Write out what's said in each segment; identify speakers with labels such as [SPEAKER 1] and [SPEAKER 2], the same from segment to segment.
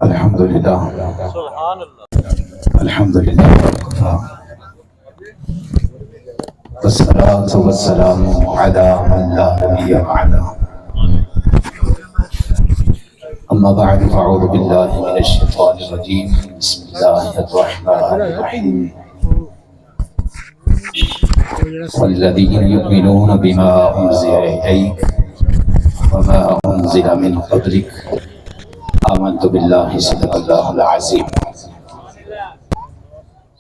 [SPEAKER 1] الحمدللہ الحمدللہ والصلاة والسلام على من لا نبی بعدہ اما بعد فاعوذ باللہ من الشیطان الرجیم بسم اللہ الرحمن الرحیم والذین یؤمنون بما انزل الیک وما انزل من قبلک آمنت باللہ صدق اللہ العظیم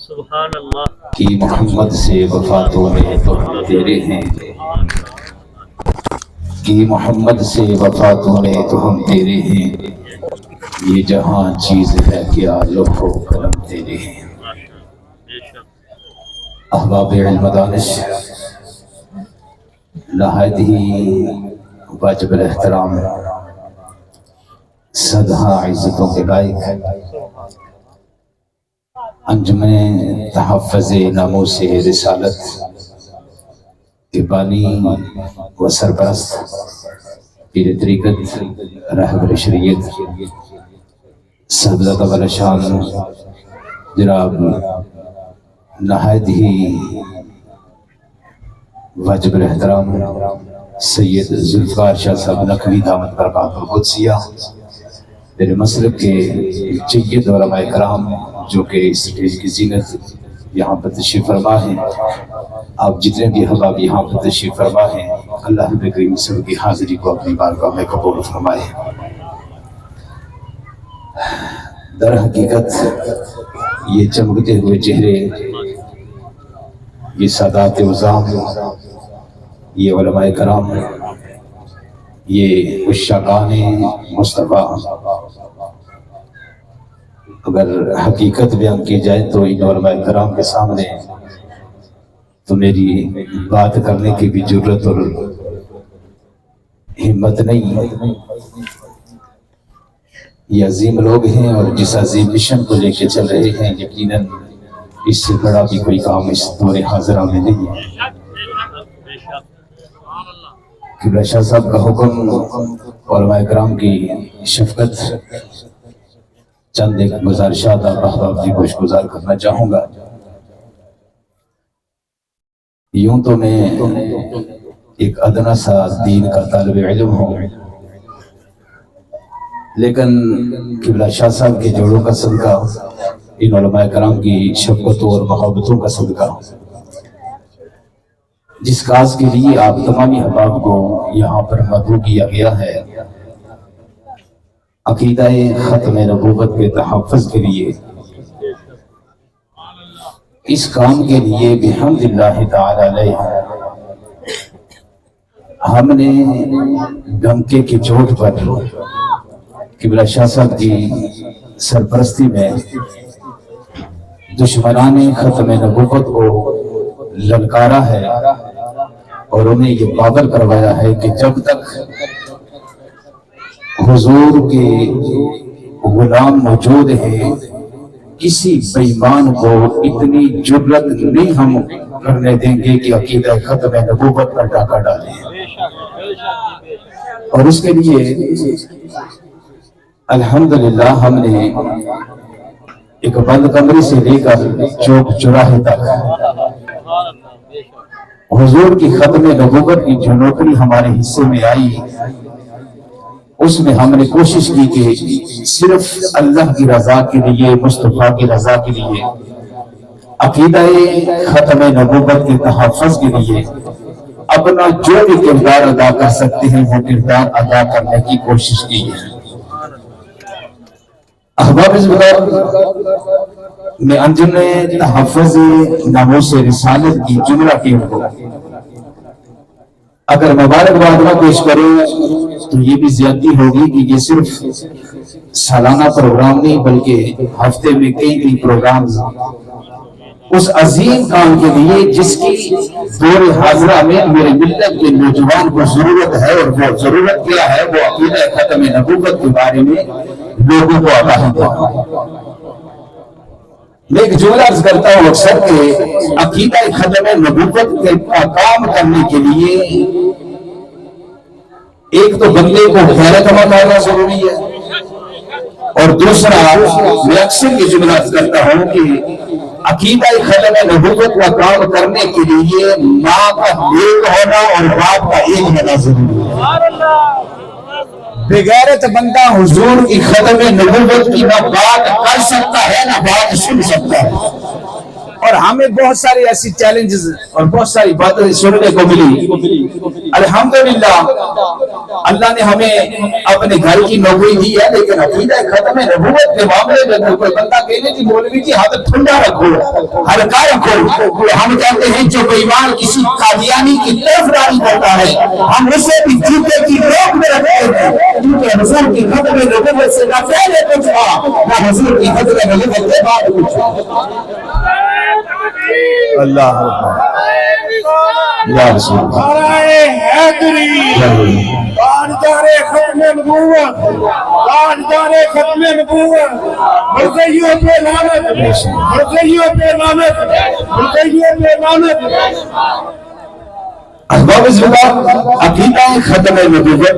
[SPEAKER 2] سبحان اللہ
[SPEAKER 1] کہ محمد سے وفاتوں میں تو ہم تیرے ہیں، کہ محمد سے وفاتوں میں تو ہم تیرے ہیں، یہ جہاں چیز ہے کیا لوح و قلم تیرے ہیں۔ احباب علم دانش، نہایت ہی واجب الاحترام صدہا عزتوں کے لائق انجمن تحفظ ناموس رسالت کے بانی و سرپرست پیر طریقت رہبر شریعت سربلند والا شان جناب نہایت ہی واجب الاحترام سید ذوالفقار شاہ صاحب نقوی دامت برکاتہ القدسیہ، میرے مسلک کے جید علماء کرام جو کہ اس اسٹیج کی زینت یہاں پر تشریف فرما ہیں، آپ جتنے بھی احباب یہاں پر تشریف فرما ہیں، اللہ رب کریم سب کی حاضری کو اپنی بارگاہ میں قبول فرمائے۔ در حقیقت یہ چمکتے ہوئے چہرے، یہ سادات عظام، یہ علماء کرام، یہ عشاقان مصطفیٰ، اگر حقیقت بیان کی جائے تو ان علماء کرام کے سامنے تو میری بات کرنے کی بھی جرت اور ہمت نہیں ہے۔ یہ عظیم لوگ ہیں اور جس عظیم مشن کو لے کے چل رہے ہیں، یقیناً اس سے بڑا بھی کوئی کام اس دور حاضرہ میں نہیں ہے۔ قبلہ شاہ صاحب کا حکم، علماء کرام کی شفقت، چند ایک گزارشات آپ احباب جی گوش گزار کرنا چاہوں گا۔ یوں تو میں ایک ادنا سا دین کا طالب علم ہوں، لیکن قبلہ شاہ صاحب کے جوڑوں کا صدقہ، ان علماء کرام کی شفقتوں اور محبتوں کا صدقہ، جس کاز کے لیے آپ تمامی احباب کو یہاں پر مدعو کیا گیا ہے، عقیدہ ختم نبوت کے تحفظ کے لیے، اس کام کے لیے بحمد اللہ تعالی علیہ ہم نے ڈنکے کی چوٹ پر قبلہ شاہ صاحب کی سرپرستی میں دشمنان ختم نبوت کو للکارا ہے اور انہیں یہ پاگل کروایا ہے کہ جب تک حضور کے غلام موجود ہیں، کسی بے ایمان کو اتنی جرت نہیں ہم کرنے دیں گے کہ عقیدہ ختم نبوت پر ڈاکہ ڈالیں۔ اور اس کے لیے الحمدللہ ہم نے ایک بند کمرے سے لے کر چوک چوراہے تک حضور کی ختم نبوت کی جو نوکری ہمارے حصے میں آئی، اس میں ہم نے کوشش کی کہ صرف اللہ کی رضا کے لیے، مصطفیٰ کی رضا کے لیے، عقیدہ ختم نبوت کے تحفظ کے لیے اپنا جو بھی کردار ادا کر سکتے ہیں وہ کردار ادا کرنے کی کوشش کی ہے۔ احباب میں انجمن تحفظ ناموس رسالت کی جملہ ٹیم کو اگر مبارکباد نہ پیش کریں تو یہ بھی زیادتی ہوگی کہ یہ صرف سالانہ پروگرام نہیں بلکہ ہفتے میں کئی پروگرام اس عظیم کام کے لیے جس کی دور حاضرہ میں میرے ملت کے نوجوان کو ضرورت ہے، اور وہ ضرورت کیا ہے؟ وہ عقیدہ ختم نبوت کے بارے میں لوگوں کو آگاہی دینا۔ میں ایک جملہ عرض کرتا ہوں اکثر کہ عقیدہ ختم نبوت کا کام کرنے کے لیے ایک تو بندے کو غیرت عمل کرنا ضروری ہے، اور دوسرا میں اکثر یہ جملہ کرتا ہوں کہ عقیدہ ختم نبوت کا کام کرنے کے لیے ماں کا نیک ہونا اور باپ کا ایک ہونا ضروری ہے۔ بغیرت بندہ حضور کی ختم نبوت کی نہ بات کر سکتا ہے نہ بات سن سکتا ہے، اور ہمیں بہت ساری ایسی چیلنجز اور بہت ساری باتیں سننے کو ملی۔ الحمدللہ اللہ نے ہمیں اپنے گھر کی نوکری دی ہے، لیکن عقیدہ ختم نبوت کے معاملے میں کوئی بندہ کہنے کی مولوی جی ہاتھ ٹھنڈا رکھو، ہلکا رکھو، ہم کہتے ہیں جو بے ایمان کسی قادیانی کی طرفداری کرتا ہے ہم اسے بھی جوتے کی نوک میں رکھتے ہیں، کیونکہ حضور کی ختم نبوت سے نہ پہلے کچھ تھا نہ حضور کی ختم نبوت کے بعد کچھ تھا۔ اللہ یا رسول
[SPEAKER 2] تاجدار ختم نبوت، تاجدار ختم نبوت، مرغیوں پہ لعنت، مرغیوں پہ لعنت، مرغیوں پہ لعنت۔
[SPEAKER 1] احباب اللہ، عقیدہ ختم نبوت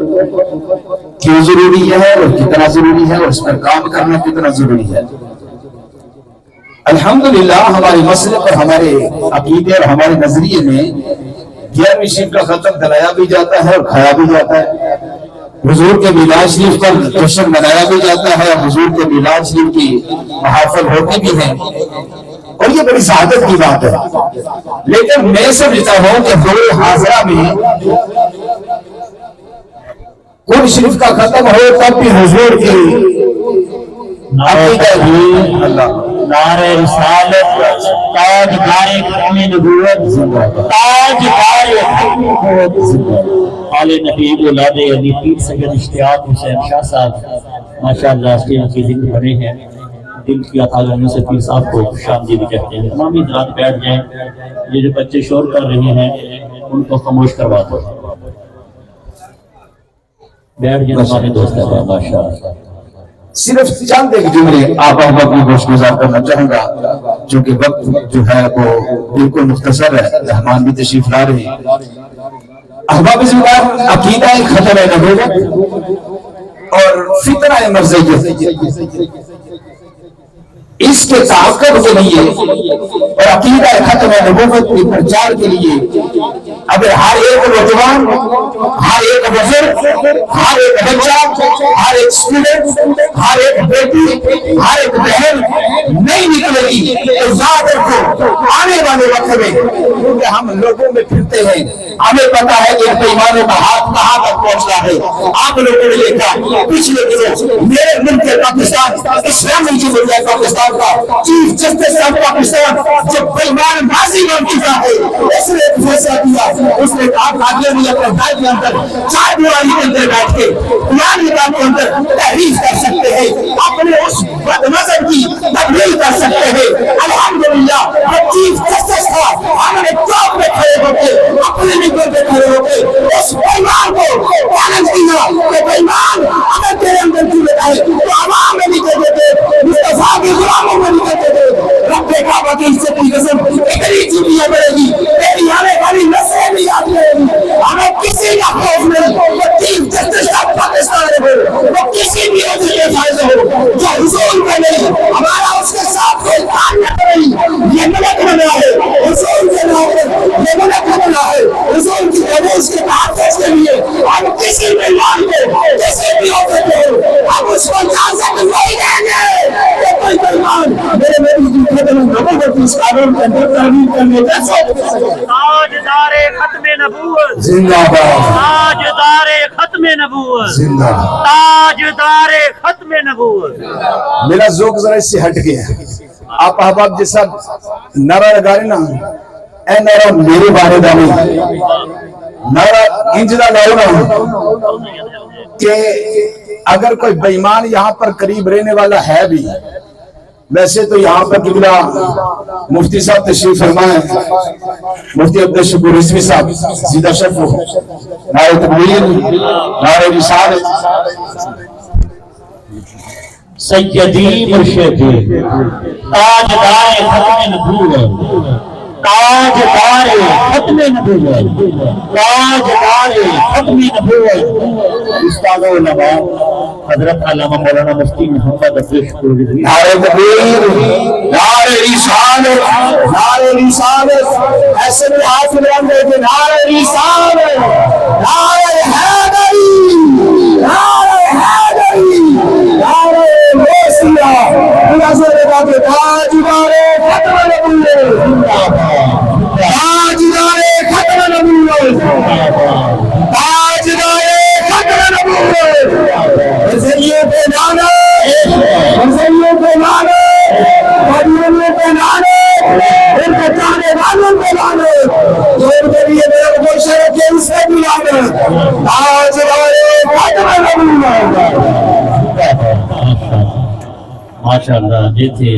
[SPEAKER 1] کیوں ضروری ہے اور کتنا ضروری ہے اور اس پر کام کرنا کتنا ضروری ہے؟ الحمدللہ ہمارے مسئلے پر ہمارے عقیدے اور ہمارے نظریے میں 11ویں شب کا ختم دلایا بھی جاتا ہے اور کھایا بھی جاتا ہے، حضور کے میلاد شریف پر جشن منایا بھی جاتا ہے، حضور کے میلاد شریف کی محافل ہوتی بھی ہیں، اور یہ بڑی سعادت کی بات ہے۔ لیکن میں سمجھتا ہوں کہ دور حاضرہ میں قرآن شریف کا ختم ہو تب بھی حضور کی
[SPEAKER 3] نعرہ رسالت، تاجدار ختم نبوت، تاجدار ختم نبوت، آل نبی اولاد علی پیر سید اشتیاق حسین شاہ صاحب ماشاءاللہ اس کے ذکر پڑے ہیں، دل کی عطا کرنے سے پیر صاحب کو خوش آمدید کہتے ہیں۔ تمام حضرات بیٹھ جائیں، یہ جو بچے شور کر رہے ہیں ان کو خاموش کروا دو، بیٹھ جائیں ہمارے دوست ہیں ماشاءاللہ۔
[SPEAKER 1] صرف چند ایک جملے آپ احباب میں گوش گزار کرنا چاہوں گا، چونکہ وقت جو ہے وہ بالکل مختصر ہے، رحمان بھی تشریف لا رہے ہیں۔ احباب زبان، عقیدہ ختم نبوت اور فتنہ مرضیت، اس کے تعاقب کے لیے اور عقیدہ ختم نبوت کے پرچار کے لیے اگر ہر ایک نوجوان، ہر ایک بزرگ، ہر ایک بچہ، ہر ایک اسٹوڈنٹ، ہر ایک بیٹی، ہر ایک بہن نہیں نکلے گی تو یاد رکھو آنے والے وقت میں، کیونکہ ہم لوگوں میں پھرتے ہیں، ہمیں پتا ہے کہ بے ایمانوں کا ہاتھ کہاں تک پہنچنا ہے۔ آپ لوگوں نے دیکھا پچھلے دنوں میرے ملک پاکستان، اسلامی جمہوریہ پاکستان کا چیف جسٹس آف پاکستان جب بے ایمان ماضی بن چکا ہے، اس نے ایک فیصلہ کیا، اس نے کہا قادیانی اپنے گھر کے اندر چار دیواری کے اندر بیٹھ کے قرآن کے اندر تحریف کر سکتے ہیں، اپنے اس بد مذہب کی تبلیغ کر سکتے ہیں۔ الحمدللہ وہ چیف جسٹس تھا، ہم نے چوک میں کھڑے ہو کے اپنے ممبر پہ کھڑے ہو کے اس بے ایمان کو چیلنج کیا کہ بے ایمان اگر تیرے اندر کی ہے تو عوام میں نکل دیتے، مصطفیٰ کے غلاموں میں نکل دیتے۔ رب کعبہ کی عزت کی قسم اتنی چیزیں بڑھے گی، تیری آنے والی نسلیں بھی یاد رہے گی۔ ہمیں کسی کا خوف نہیں، وہ چیف جسٹس آف پاکستان ہو، وہ کسی بھی عہدے کے فائز ہو، جو حضور میں نہیں، ہمارا اس کے ساتھ کوئی تعلق نہیں۔ یہ ملک بنا ہے حضور کے نام پر، یہ ملک بنا ہے حضور کی حدیث کے تحفظ کے لیے۔ ہم کسی بھی مان کو، کسی بھی عہدے پہ ہو، ہم اس کو اجازت نہیں دیں گے کہ کوئی بےایمان میرے نبی کی ختم نبوت اس قانون کے اندر تعمیر کرنے کا
[SPEAKER 3] تاجدار ختم نبوت
[SPEAKER 1] زندہ باد،
[SPEAKER 3] تاجدار ختم نبوت،
[SPEAKER 1] زندہ
[SPEAKER 3] تاجدار ختم نبوت۔
[SPEAKER 2] میرا ذوق ذرا اس سے ہٹ گیا۔ آپ احباب جیسا نعرہ لگا رہے نا،
[SPEAKER 1] اے نعرہ میرے بارے دا نہیں، نعرہ انجلا لاؤ نا
[SPEAKER 2] کہ اگر کوئی بے ایمان یہاں پر قریب رہنے والا ہے بھی، ویسے تو یہاں پر قبلہ مفتی صاحب تشریف فرمائیں، مفتی عبد الشکور رضوی صاحب زیدہ شرف ہو،
[SPEAKER 1] نعرہ تکبیر، نعرہ رسالت،
[SPEAKER 3] سیدی مرشدی تاجدار ختم نبوت، تاجدار ختم نبوت، تاجدار ختم نبوت استاد علماء حضرت علامہ مولانا مفتی محمد حفیظ قرضی۔
[SPEAKER 2] نعرہ تکبیر، نعرہ رسالت، نعرہ رسالت، ایسے میں ہاتھ ملان دے کہ نعرہ رسالت، نعرہ حیدری، نعرہ حیدری، نعرہ موسیہ، نظر لگا کے تاجدار ختم نبوت، تاجدار ختم نبوت، تاجدار ختم نبوت، مرزائیوں پہ نانا، مرزائیوں پہ نانا، قدیموں پہ نانا، ان کے جانے والوں پہ نانا، جو ان کے لیے میرے کو شرک ہے اس سے بھی نانا، تاجدار ختم نبوت۔
[SPEAKER 3] ماشاءاللہ جی تھے